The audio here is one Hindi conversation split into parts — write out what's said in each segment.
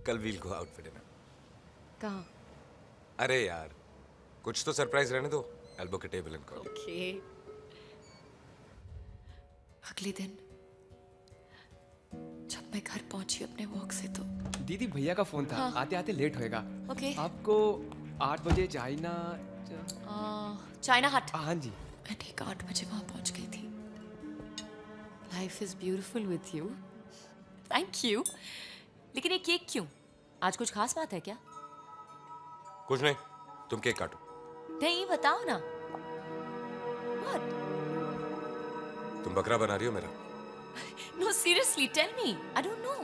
कल we'll go out for dinner. कहाँ? अरे यार कुछ तो सरप्राइज रहने दो। I'll book a table and call. Okay. अगले दिन जब मैं घर पहुंची अपने वॉक से तो दीदी भैया का फोन था। हाँ। आते आते लेट होएगा। ओके। आपको 8 बजे चाइना चाइना हट। हाँ जी। मैं ठीक 8 बजे वहां पहुंच गई थी। Life is beautiful with you. Thank you. लेकिन ये केक क्यों? आज कुछ खास बात है क्या? कुछ नहीं, तुम केक काटो। नहीं बताओ ना। What? तुम बकरा बना रही हो मेरा। No seriously, tell me. I don't know.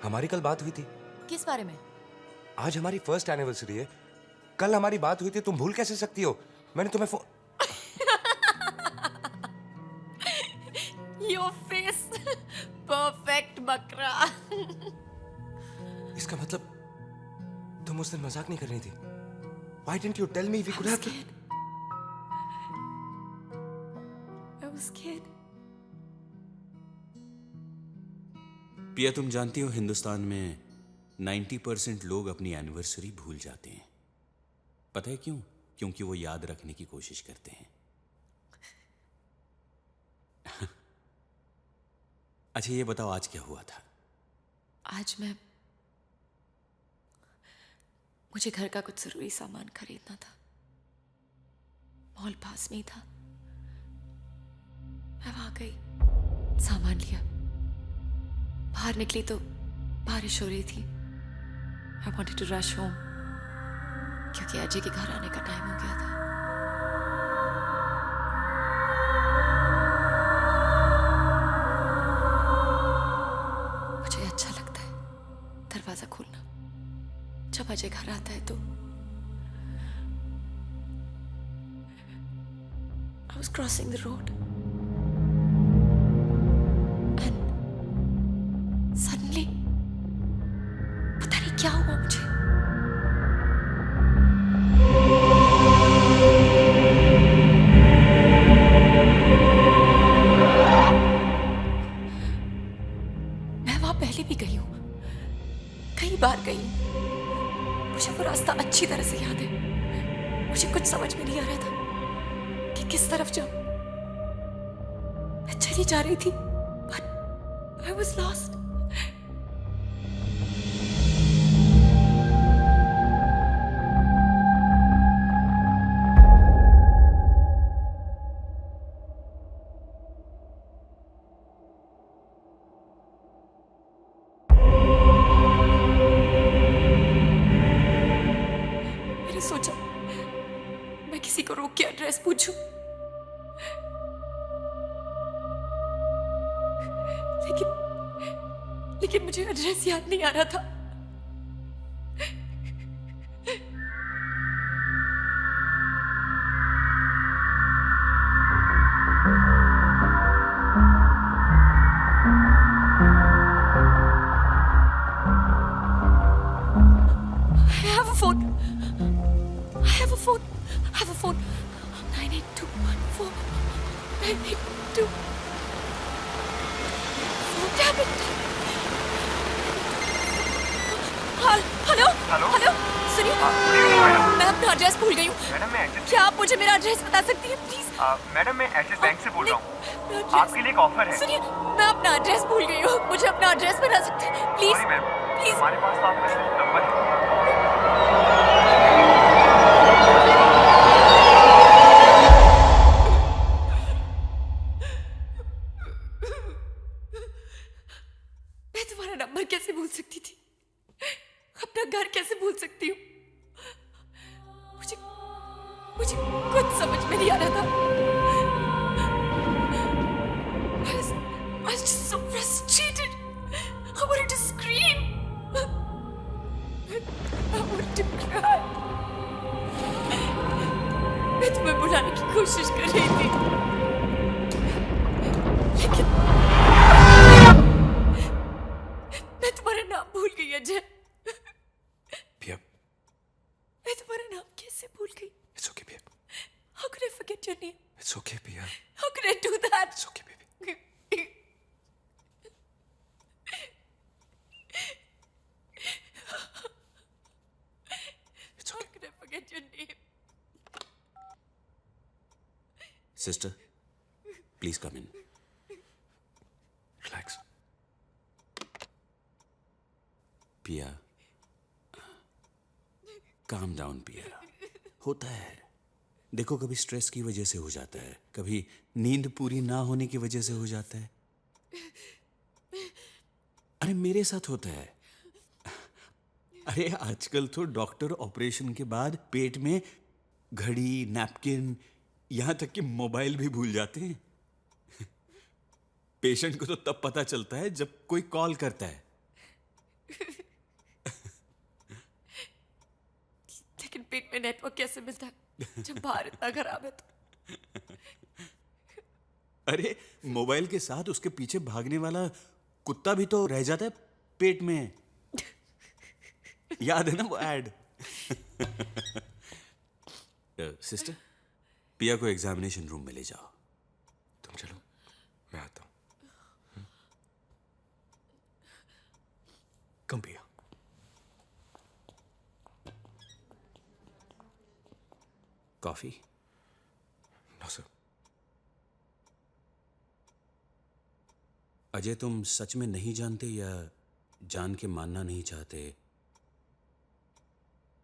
हमारी कल बात हुई थी। किस बारे में? आज हमारी फर्स्ट एनिवर्सरी है। कल हमारी बात हुई थी, तुम भूल कैसे सकती हो? मैंने तुम्हें फोन Your face, perfect बकरा। इसका मतलब तुम उस दिन मजाक नहीं कर रही थी? Why didn't you tell me we could have? I was scared. पिया, तुम जानती हो हिंदुस्तान में 90% लोग अपनी एनिवर्सरी भूल जाते हैं। पता है क्यों? क्योंकि वो याद रखने की कोशिश करते हैं। अच्छा ये बताओ आज क्या हुआ था? आज मुझे घर का कुछ जरूरी सामान खरीदना था। मॉल पास में ही था। मैं वहां गई, सामान लिया। बाहर निकली तो बारिश हो रही थी। I wanted to rush home क्योंकि अजय के घर आने का टाइम हो गया था। मुझे अच्छा लगता है दरवाजा खोलना। जब अजय घर आता है तो I was crossing the road and suddenly पता नहीं क्या हुआ मुझे। मैं वहां पहले भी गई हूं, कई बार गई हूं। मुझे वो रास्ता अच्छी तरह से याद है। मुझे कुछ समझ में नहीं आ रहा था कि किस तरफ जाऊं। मैं चली जा रही थी but I was lost. मैंने सोचा मैं किसी को रोक के एड्रेस पूछूं, लेकिन मुझे एड्रेस याद नहीं आ रहा था। I have a phone. I have a phone. I have a phone. 98214. 982. Damn it. Hello hello सुनिए, मैं अपना एड्रेस भूल गई हूँ। मैडम मैं एक्सिस क्या आप मुझे मेरा एड्रेस बता सकती हैं प्लीज? मैडम मैं एक्सिस बैंक से बोल रहा हूँ। आपके लिए एक ऑफर है। सुनिए, मैं अपना एड्रेस भूल गई हूँ। मुझे अपना एड्रेस बता सकते हैं प्लीज? Sorry ma'am, please. हमारे पास तो आपका सिर्फ नंबर है। मैं तुम्हारा नंबर कैसे भूल सकती थी? अपना घर कैसे भूल सकती हूँ? मुझे कुछ समझ में नहीं आ रहा था। I was just so frustrated. I wanted to scream. I wanted to cry. मैं तुम्हें बुलाने की कोशिश कर रही थी, लेकिन मैं तुम्हारा नाम भूल गई अजय। पिया, मैं तुम्हारा नाम कैसे भूल गई? it's okay, पिया। How could I forget your name? It's okay, पिया। How could I do that? It's okay, baby। Sister, please come in. Relax. पिया, काम डाउन पिया। होता है, देखो कभी स्ट्रेस की वजह से हो जाता है, कभी नींद पूरी ना होने की वजह से हो जाता है। अरे मेरे साथ होता है। अरे आजकल तो डॉक्टर ऑपरेशन के बाद पेट में घड़ी, नैपकिन, यहां तक कि मोबाइल भी भूल जाते हैं। पेशेंट को तो तब पता चलता है जब कोई कॉल करता है। लेकिन पेट में नेटवर्क कैसे मिलता है जब बाहर इतना खराब है तो? अरे मोबाइल के साथ उसके पीछे भागने वाला कुत्ता भी तो रह जाता है पेट में। याद है ना वो एड? सिस्टर, पिया को एग्जामिनेशन रूम में ले जाओ। तुम चलो, मैं आता हूं। कम पिया। कॉफी? No sir. अजय, तुम सच में नहीं जानते या जान के मानना नहीं चाहते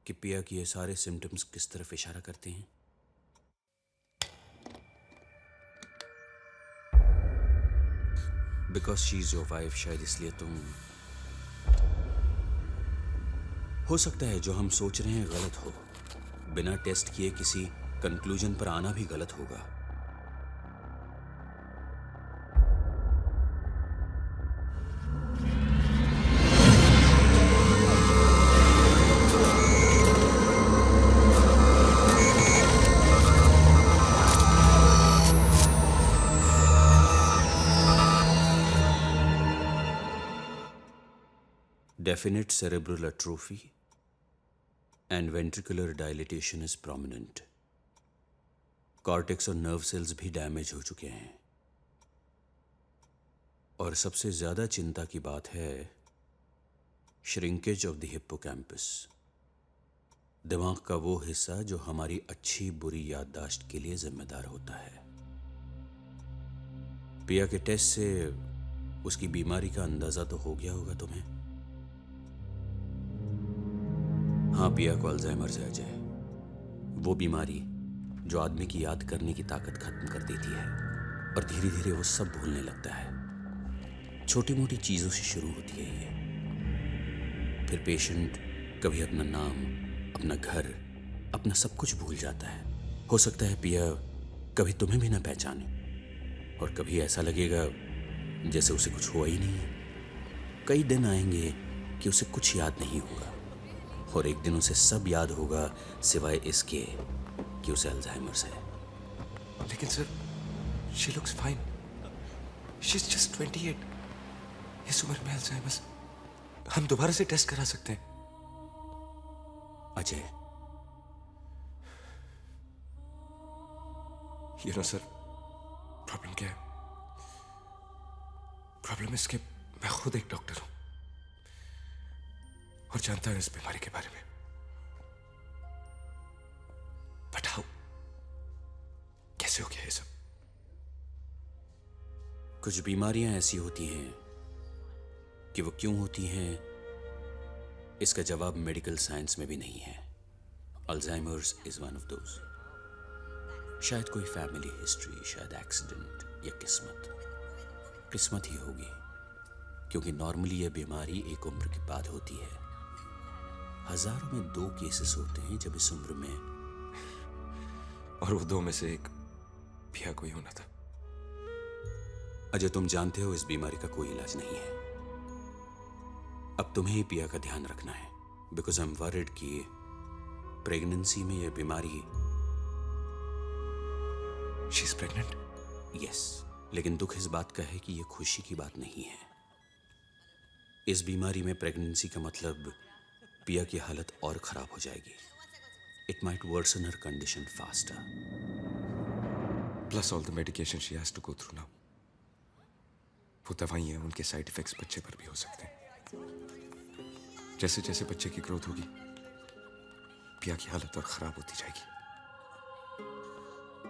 कि पिया की ये सारे सिम्टम्स किस तरफ इशारा करते हैं? Because she is your wife, शायद इसलिए तुम। हो सकता है जो हम सोच रहे हैं गलत हो। बिना टेस्ट किए किसी कंक्लूजन पर आना भी गलत होगा। Definite cerebral atrophy and ventricular dilatation is prominent. Cortex और नर्व सेल्स भी डैमेज हो चुके हैं। और सबसे ज्यादा चिंता की बात है श्रिंकेज ऑफ द हिप्पोकैम्पस, दिमाग का वो हिस्सा जो हमारी अच्छी बुरी याददाश्त के लिए जिम्मेदार होता है। पिया के टेस्ट से उसकी बीमारी का अंदाजा तो हो गया होगा तुम्हें। हाँ, पिया को अल्जाइमर है अजय, वो बीमारी जो आदमी की याद करने की ताकत खत्म कर देती है और धीरे धीरे वो सब भूलने लगता है। छोटी मोटी चीजों से शुरू होती है ये। फिर पेशेंट कभी अपना नाम, अपना घर, अपना सब कुछ भूल जाता है। हो सकता है पिया कभी तुम्हें भी ना पहचाने और कभी ऐसा लगेगा जैसे उसे कुछ हुआ ही नहीं है। कई दिन आएंगे कि उसे कुछ याद नहीं होगा और एक दिन उसे सब याद होगा सिवाय इसके कि उसे अल्जाइमर्स है। लेकिन sir, she looks fine. She is just 28। इस उम्र में अल्जाइमर्स? हम दोबारा से टेस्ट करा सकते हैं। Ajay, you know sir, problem क्या है? प्रॉब्लम इसके मैं खुद एक डॉक्टर हूं और जानता हूं इस बीमारी के बारे में। बट हाउ, कैसे हो गया ये सब? कुछ बीमारियां ऐसी होती हैं कि वो क्यों होती हैं इसका जवाब मेडिकल साइंस में भी नहीं है। Alzheimer's is one of those. शायद कोई फैमिली हिस्ट्री, शायद एक्सीडेंट या किस्मत ही होगी, क्योंकि नॉर्मली यह बीमारी एक उम्र के बाद होती है। हजारों में 2 केसेस होते हैं जब इस उम्र में, और वो 2 में से एक पिया को ही होना था। अजय, तुम जानते हो इस बीमारी का कोई इलाज नहीं है। अब तुम्हें ही पिया का ध्यान रखना है, बिकॉज आई एम वरिड कि प्रेगनेंसी में यह बीमारी। She is pregnant? यस, लेकिन दुख इस बात का है कि यह खुशी की बात नहीं है। इस बीमारी में प्रेगनेंसी का मतलब पिया की हालत और खराब हो जाएगी। It might worsen her condition faster. Plus all the medication she has to go through now. वो दवाइयां, उनके साइड इफेक्ट्स बच्चे पर भी हो सकते हैं। जैसे जैसे बच्चे की ग्रोथ होगी, पिया की हालत और खराब होती जाएगी।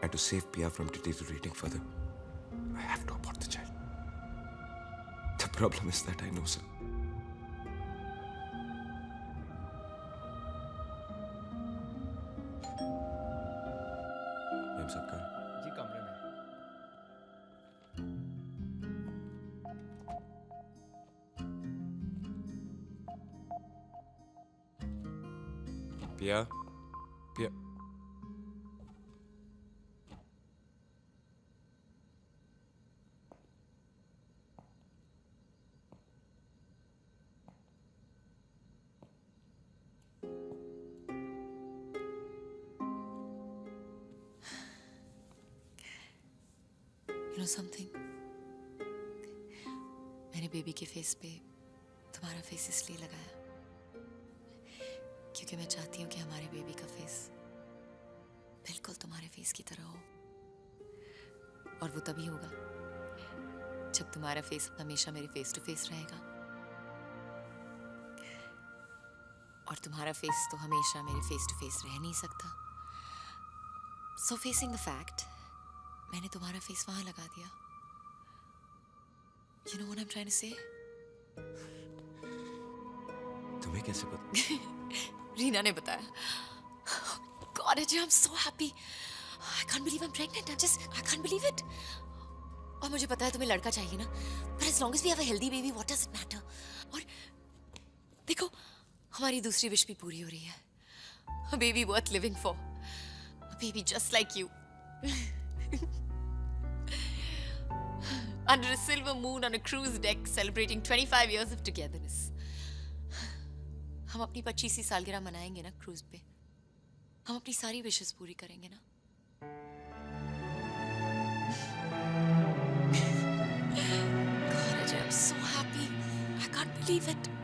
And to save Pia from deteriorating further, I have to abort the child. The problem is that I know, sir. I'm Sakar. जी कमरे में Pia? Pia? You know something? मैंने बेबी के फेस पे तुम्हारा फेस इसलिए लगाया क्योंकि मैं चाहती हूँ कि हमारे बेबी का फेस बिल्कुल तुम्हारे फेस की तरह हो। और वो तभी होगा जब तुम्हारा फेस हमेशा मेरे फेस टू फेस रहेगा और तुम्हारा फेस तो हमेशा मेरे फेस टू फेस रह नहीं सकता। सो फेसिंग द फैक्ट, मैंने तुम्हारा फेस वहां लगा दिया। You know what I'm trying to say? तुम्हें कैसे पता? रीना ने बताया। God, Ajay, I'm so happy. I can't believe I'm pregnant. I can't believe it. और मुझे पता है तुम्हें लड़का चाहिए ना, but as long as we have a healthy baby, what does it matter? और देखो, हमारी दूसरी विश भी पूरी हो रही है। A baby worth living for. A baby just like you. Under a silver moon on a cruise deck celebrating 25 years of togetherness. हम अपनी 25वीं सालगिरह मनाएंगे ना क्रूज पे। हम अपनी सारी विशेस पूरी करेंगे ना। God, Ajay, I'm so happy. I can't believe it.